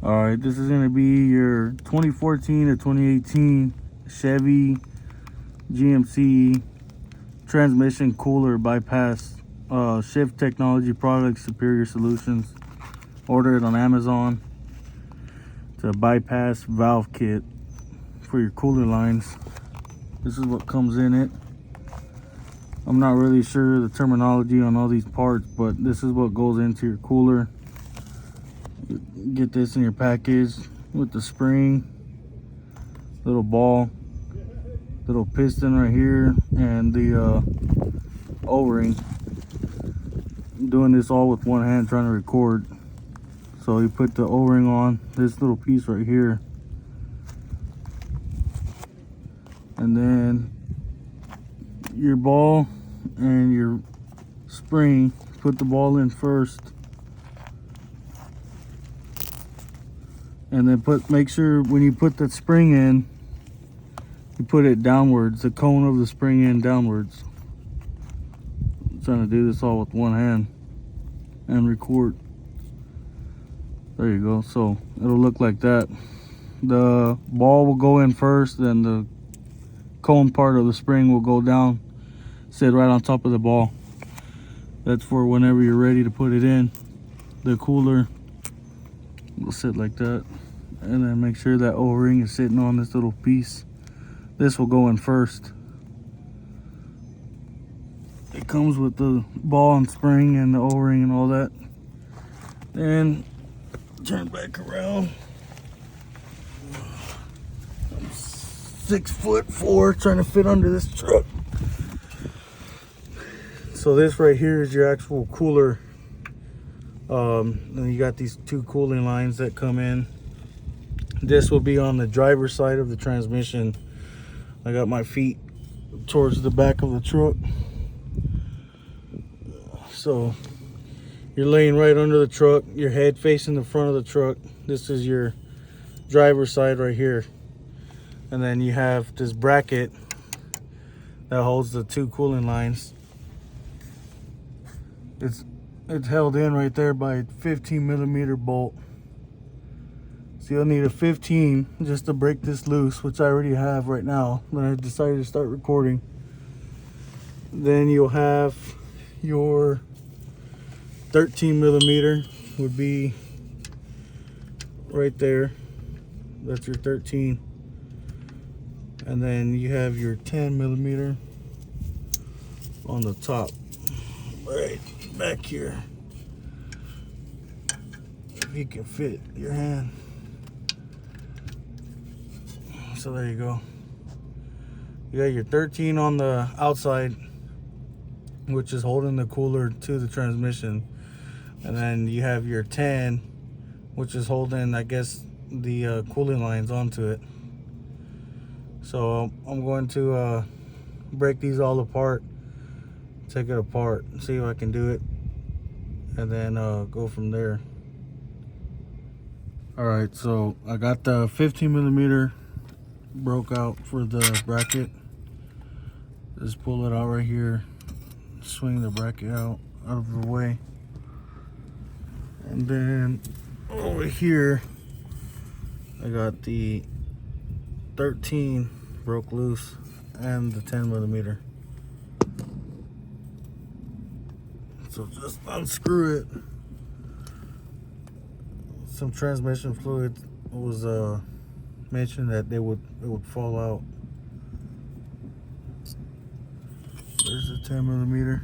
All right, this is going to be your 2014 to 2018 Chevy GMC transmission cooler bypass. Shift Technology Products, Superior Solutions. Order it on Amazon. It's a bypass valve kit for your cooler lines. This is what comes in it. I'm not really sure the terminology on all these parts, but this is what goes into your cooler. Get this in your package with the spring, little ball, little piston right here, and the O-ring. I'm doing this all with one hand trying to record. So you put the O-ring on this little piece right here, and then your ball and your spring. Put the ball in first, and then make sure when you put that spring in, you put it downwards, the cone of the spring in downwards. I'm trying to do this all with one hand and record. There you go. So it'll look like that. The ball will go in first, then the cone part of the spring will go down, sit right on top of the ball. That's for whenever you're ready to put it in. The cooler will sit like that, and then make sure that O-ring is sitting on this little piece. This will go in first. It comes with the ball and spring and the O-ring and all that. Then turn back around. I'm 6'4", trying to fit under this truck. So this right here is your actual cooler. And you got these two cooling lines that come in. This will be on the driver's side of the transmission. I got my feet towards the back of the truck. So you're laying right under the truck, your head facing the front of the truck. This is your driver's side right here. And then you have this bracket that holds the two cooling lines. It's held in right there by a 15mm bolt. So you'll need a 15 just to break this loose, which I already have right now. Then I decided to start recording. Then you'll have your 13mm would be right there. That's your 13. And then you have your 10mm on the top, right back here. If you can fit your hand. So there you go. You got your 13 on the outside, which is holding the cooler to the transmission. And then you have your 10, which is holding, I guess, the cooling lines onto it. So I'm going to break these all apart, take it apart, see if I can do it, and then go from there. Alright, so I got the 15mm broke out for the bracket. Just pull it out right here, swing the bracket out of the way, and then over here I got the 13 broke loose and the 10mm. So just unscrew it. Some transmission fluid was mentioned that it would fall out. There's the 10mm.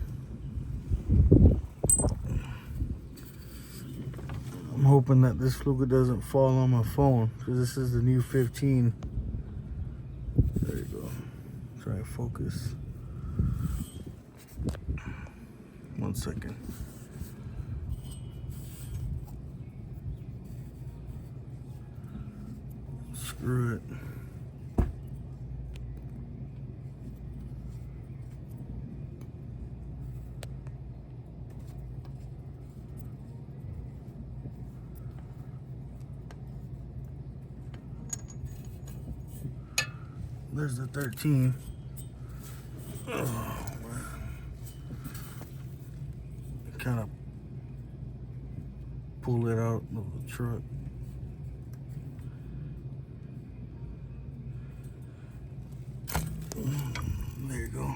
I'm hoping that this fluid doesn't fall on my phone, because this is the new 15. There you go. Try to focus. 1 second. Screw it. There's the 13. Oh, man. Kind of pull it out of the truck. go.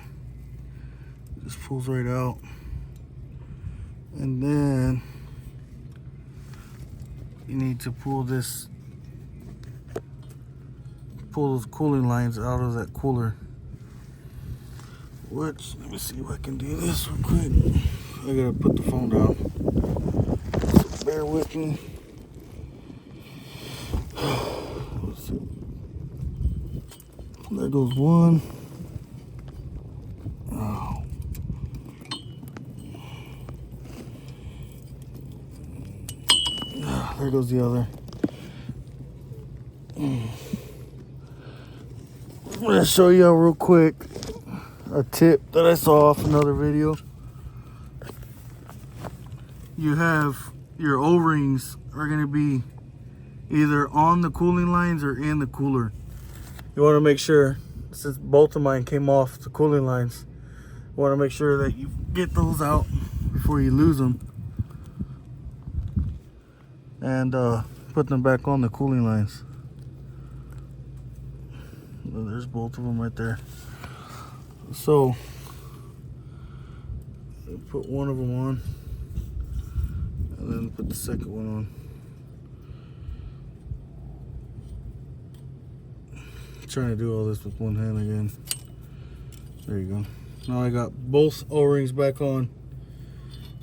Just pulls right out. And then you need to pull those cooling lines out of that cooler. Which, let me see if I can do this real quick. I gotta put the phone down. So bear with me. Let's see. There goes one. Oh. There goes the other. I'm gonna show you real quick a tip that I saw off another video. You have your O-rings are gonna be either on the cooling lines or in the cooler. You want to make sure, since both of mine came off the cooling lines, you want to make sure that you get those out before you lose them, and put them back on the cooling lines. Well, there's both of them right there. So put one of them on, and then put the second one on. Trying to do all this with one hand again. There you go. Now I got both O-rings back on,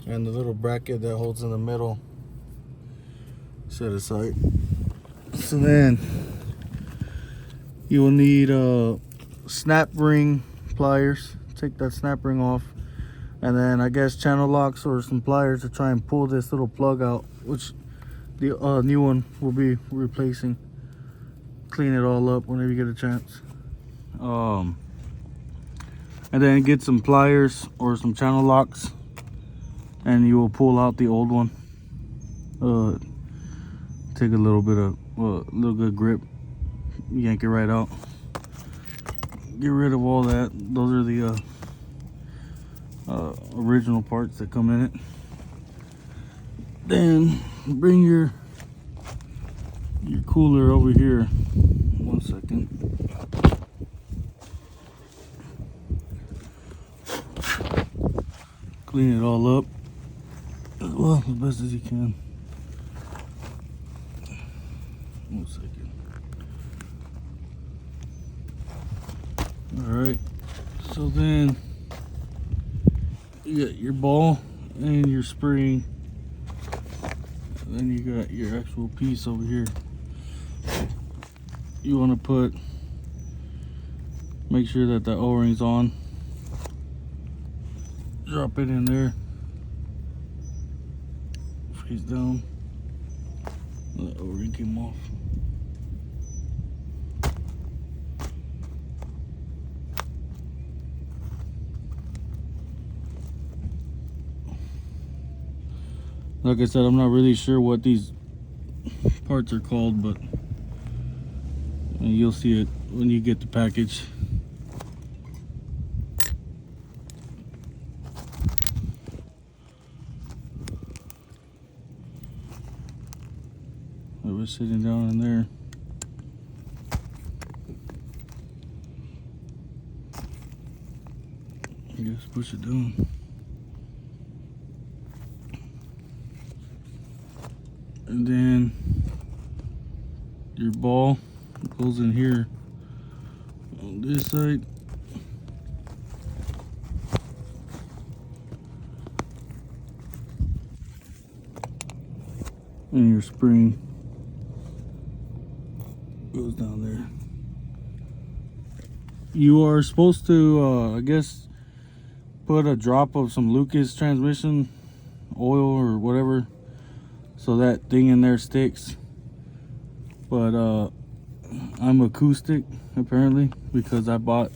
and the little bracket that holds in the middle set aside. So then you will need snap ring pliers. Take that snap ring off, and then I guess channel locks or some pliers to try and pull this little plug out, which the new one will be replacing. Clean it all up whenever you get a chance. And then get some pliers or some channel locks, and you will pull out the old one. Take a little bit of little good grip, yank it right out, get rid of all that. Those are the original parts that come in it. Then bring your cooler over here. 1 second. Clean it all up as well, as best as you can. 1 second. Alright, so then you got your ball and your spring, and then you got your actual piece over here. You want to make sure that the O-ring's on. Drop it in there, face down. The O-ring came off. Like I said, I'm not really sure what these parts are called, but you'll see it when you get the package. It was sitting down in there. Just push it down. And then your ball goes in here on this side. And your spring goes down there. You are supposed to, I guess, put a drop of some Lucas transmission oil or whatever, so that thing in there sticks. But I'm acoustic apparently, because I bought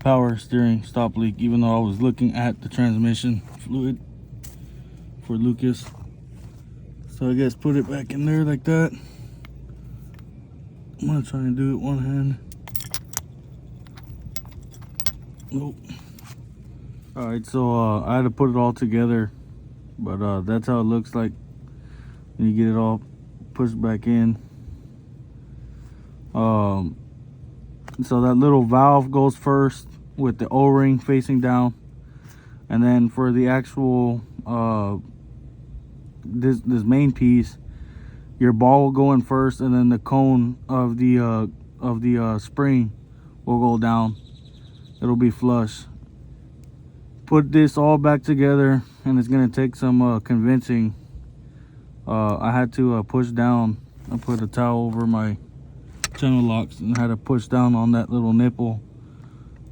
power steering stop leak, even though I was looking at the transmission fluid for Lucas. So I guess put it back in there like that. I'm gonna try and do it one hand. Nope. Alright, so I had to put it all together, but that's how it looks like when you get it all pushed back in. So that little valve goes first with the O-ring facing down, and then for the actual this main piece, your ball will go in first, and then the cone of the spring will go down. It'll be flush. Put this all back together, and it's gonna take some convincing. I had to push down. I put a towel over my channel locks and had to push down on that little nipple.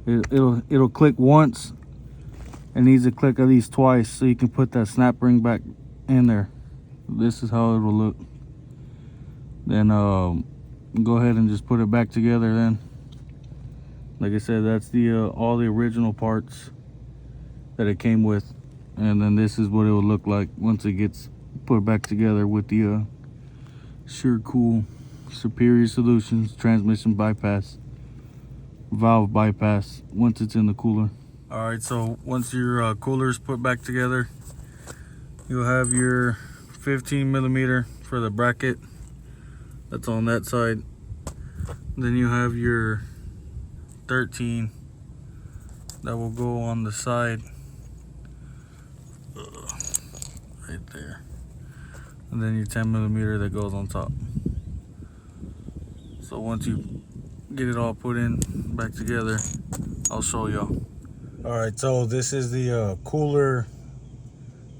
It'll click once. It needs to click at least twice so you can put that snap ring back in there. This is how it will look. Then go ahead and just put it back together. Then, like I said, that's the all the original parts that it came with, and then this is what it will look like once it gets put back together with the Cool Superior Solutions transmission bypass, valve bypass, once it's in the cooler. All right, so once your cooler is put back together, you'll have your 15 millimeter for the bracket that's on that side. Then you have your 13 that will go on the side right there, and then your 10 millimeter that goes on top. So once you get it all put in back together, I'll show y'all. All right, so this is the cooler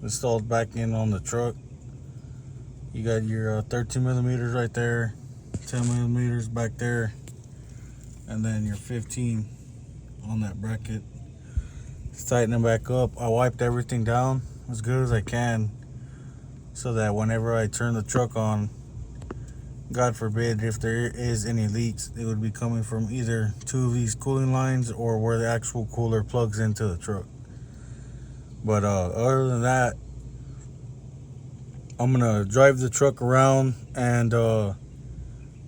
installed back in on the truck. You got your 13 millimeters right there, 10 millimeters back there, and then your 15 on that bracket. Let's tighten them back up. I wiped everything down as good as I can so that whenever I turn the truck on, God forbid, if there is any leaks, it would be coming from either two of these cooling lines or where the actual cooler plugs into the truck. But other than that, I'm gonna drive the truck around and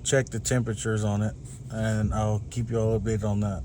check the temperatures on it, and I'll keep you all updated on that.